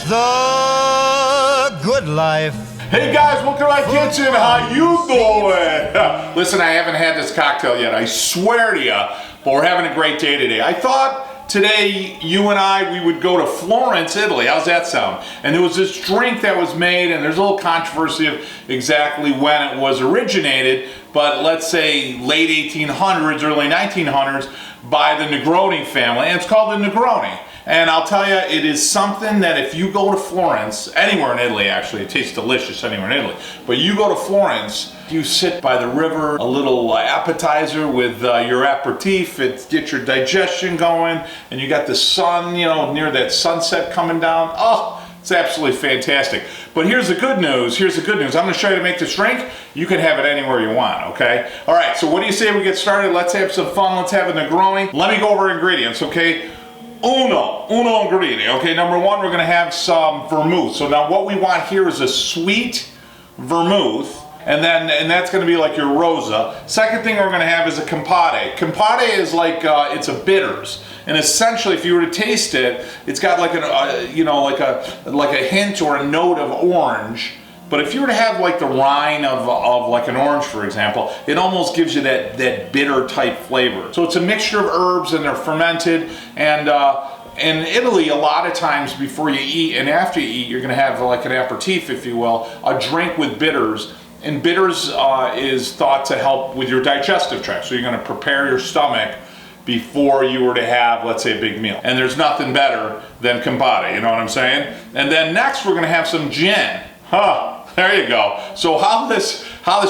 the good life. Hey guys, welcome to my kitchen. How you doing? Listen, I haven't had this cocktail yet, I swear to you, but we're having a great day today. I thought today you and I, we would go to Florence, Italy. How's that sound? And there was this drink that was made, and there's a little controversy of exactly when it was originated, but let's say late 1800s, early 1900s, by the Negroni family, and it's called the Negroni. And I'll tell you, it is something that if you go to Florence, anywhere in Italy actually, it tastes delicious anywhere in Italy, but you go to Florence, you sit by the river, a little appetizer with your aperitif, it gets your digestion going, and you got the sun, you know, near that sunset coming down. Oh, it's absolutely fantastic. But here's the good news, I'm gonna show you how to make this drink. You can have it anywhere you want, okay? All right, so what do you say we get started? Let's have some fun, let's have a Negroni. Let me go over ingredients, okay? Uno ingredient, okay? Number one, we're gonna have some vermouth. So now what we want here is a sweet vermouth, and that's gonna be like your rosa. Second thing we're gonna have is a campari. Campari is like, it's a bitters. And essentially, if you were to taste it, it's got like like a hint or a note of orange. But if you were to have like the rind of like an orange, for example, it almost gives you that bitter type flavor. So it's a mixture of herbs, and they're fermented. And in Italy, a lot of times before you eat and after you eat, you're gonna have like an aperitif, if you will, a drink with bitters. And bitters is thought to help with your digestive tract. So you're gonna prepare your stomach before you were to have, let's say, a big meal. And there's nothing better than Campari, you know what I'm saying? And then next we're gonna have some gin. There you go. So how this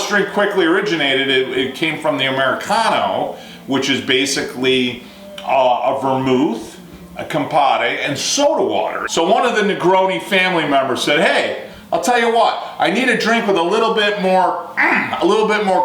drink quickly originated, it came from the Americano, which is basically a vermouth, a Campari, and soda water. So one of the Negroni family members said, hey, I'll tell you what, I need a drink with a little bit more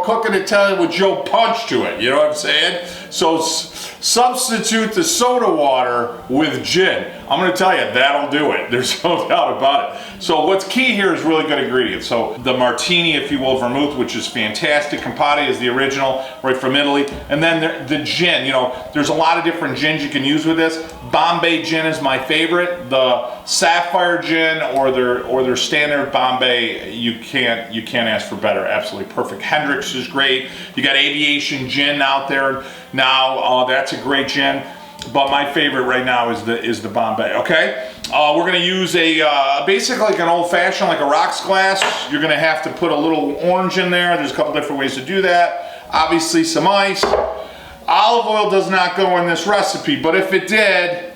cooking Italian with Joe Punch to it, you know what I'm saying? So substitute the soda water with gin. I'm gonna tell you, that'll do it. There's no doubt about it. So what's key here is really good ingredients. So the martini, if you will, vermouth, which is fantastic. Campari is the original, right from Italy. And then the gin, you know, there's a lot of different gins you can use with this. Bombay gin is my favorite. The Sapphire gin or their standard Bombay, you can't ask for better. Absolutely perfect. Hendrick's is great. You got Aviation gin out there now. That's a great gin. But my favorite right now is the Bombay. Okay, we're gonna use a basically like an old-fashioned, like a rocks glass. You're gonna have to put a little orange in there. There's a couple different ways to do that. Obviously some ice. Olive oil does not go in this recipe, but if it did,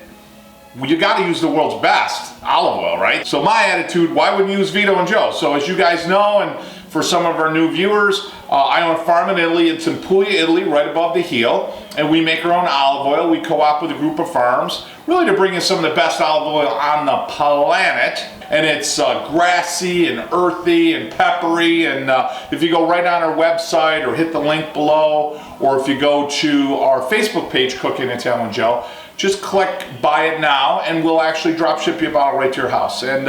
well, you got to use the world's best olive oil, right? So my attitude, why wouldn't you use Vito and Joe? So as you guys know, and for some of our new viewers, I own a farm in Italy. It's in Puglia, Italy, right above the heel. And we make our own olive oil. We co-op with a group of farms, really to bring in some of the best olive oil on the planet. And it's grassy and earthy and peppery. And if you go right on our website or hit the link below, or if you go to our Facebook page, Cooking Italian with Joe, just click buy it now and we'll actually drop ship you a bottle right to your house. And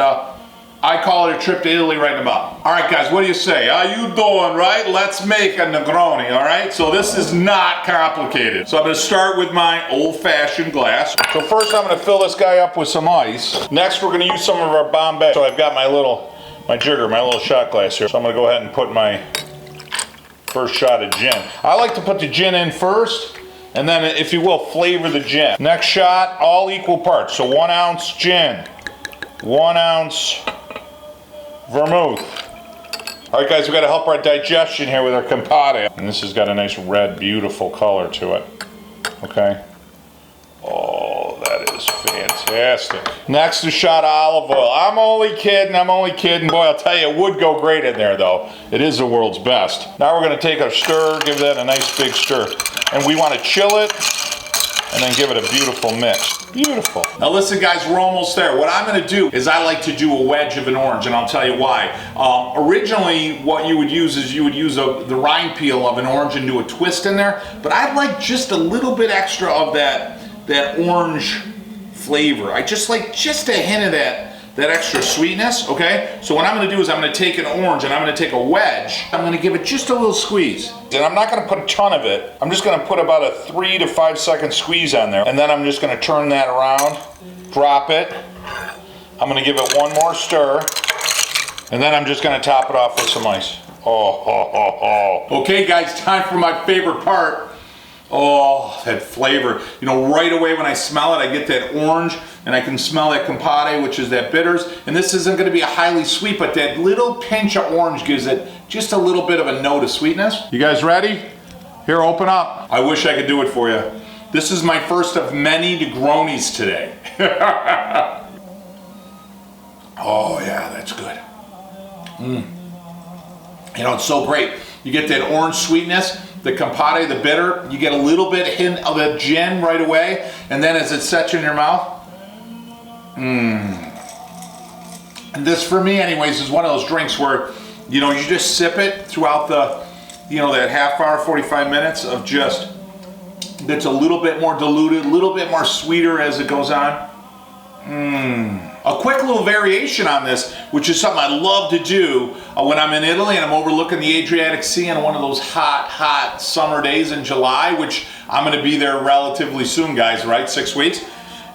I call it a trip to Italy right about. All right, guys, what do you say? How you doing, right? Let's make a Negroni, all right? So this is not complicated. So I'm gonna start with my old-fashioned glass. So first I'm gonna fill this guy up with some ice. Next we're gonna use some of our Bombay. So I've got my jigger, my little shot glass here. So I'm gonna go ahead and put my first shot of gin. I like to put the gin in first, and then, if you will, flavor the gin. Next shot, all equal parts. So 1 ounce gin, 1 ounce vermouth. All right, guys, we got to help our digestion here with our Campari. And this has got a nice red, beautiful color to it. Okay. Oh, that is fantastic. Next, a shot of olive oil. I'm only kidding. Boy, I'll tell you, it would go great in there, though. It is the world's best. Now we're going to take a stir, give that a nice big stir. And we want to chill it, and then give it a beautiful mix. Beautiful. Now listen, guys, we're almost there. What I'm going to do is I like to do a wedge of an orange, and I'll tell you why. Originally, what you would use is the rind peel of an orange and do a twist in there, but I like just a little bit extra of that orange flavor. I just like just a hint of that extra sweetness, okay? So what I'm gonna do is I'm gonna take an orange and I'm gonna take a wedge. I'm gonna give it just a little squeeze. And I'm not gonna put a ton of it. I'm just gonna put about a 3 to 5 second squeeze on there. And then I'm just gonna turn that around, drop it, I'm gonna give it one more stir, and then I'm just gonna top it off with some ice. Okay guys, time for my favorite part. Oh, that flavor. You know, right away when I smell it, I get that orange, and I can smell that compare, which is that bitters. And this isn't gonna be a highly sweet, but that little pinch of orange gives it just a little bit of a note of sweetness. You guys ready? Here, open up. I wish I could do it for you. This is my first of many Negronis today. Oh yeah, that's good. You know, it's so great. You get that orange sweetness, the compare, the bitter. You get a little bit hint of the gin right away, and then as it sets in your mouth, And this, for me anyways, is one of those drinks where, you know, you just sip it throughout the, you know, that half hour, 45 minutes of just, that's a little bit more diluted, a little bit more sweeter as it goes on. A quick little variation on this, which is something I love to do when I'm in Italy and I'm overlooking the Adriatic Sea on one of those hot summer days in July, which I'm going to be there relatively soon, guys, right? 6 weeks.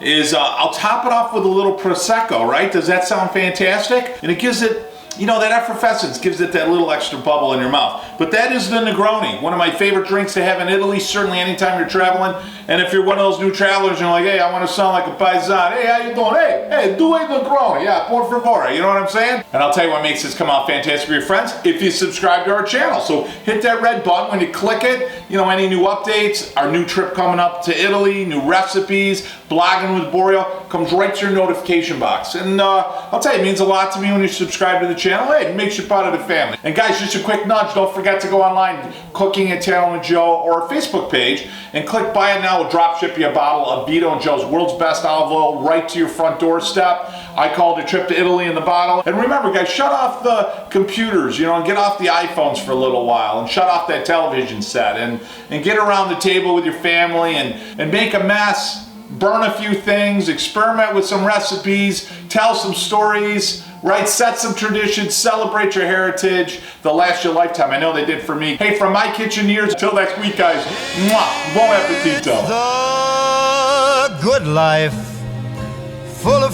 Is I'll top it off with a little Prosecco, right? Does that sound fantastic? And it gives it, you know, that effervescence, gives it that little extra bubble in your mouth. But that is the Negroni, one of my favorite drinks to have in Italy, certainly anytime you're traveling. And if you're one of those new travelers and you're like, hey, I want to sound like a paisan. Hey, how you doing? Hey, do a Negroni. Yeah, por favor. You know what I'm saying? And I'll tell you what makes this come out fantastic for your friends, if you subscribe to our channel. So hit that red button when you click it. You know, any new updates, our new trip coming up to Italy, new recipes, blogging with Boreal, comes right to your notification box. And I'll tell you, it means a lot to me when you subscribe to the channel. Hey, it makes you part of the family. And guys, just a quick nudge, don't forget to go online, Cooking Italian with Joe, or our Facebook page, and click buy it now. We'll drop ship you a bottle of Vito and Joe's world's best olive oil right to your front doorstep. I called a trip to Italy in the bottle. And remember guys, shut off the computers, you know, and get off the iPhones for a little while, and shut off that television set, and get around the table with your family and make a mess, burn a few things, experiment with some recipes, tell some stories, right? Set some traditions, celebrate your heritage. They'll last your lifetime. I know they did for me. Hey, from my kitchen years, until next week, guys, mwah, bon appetito. The good life, full of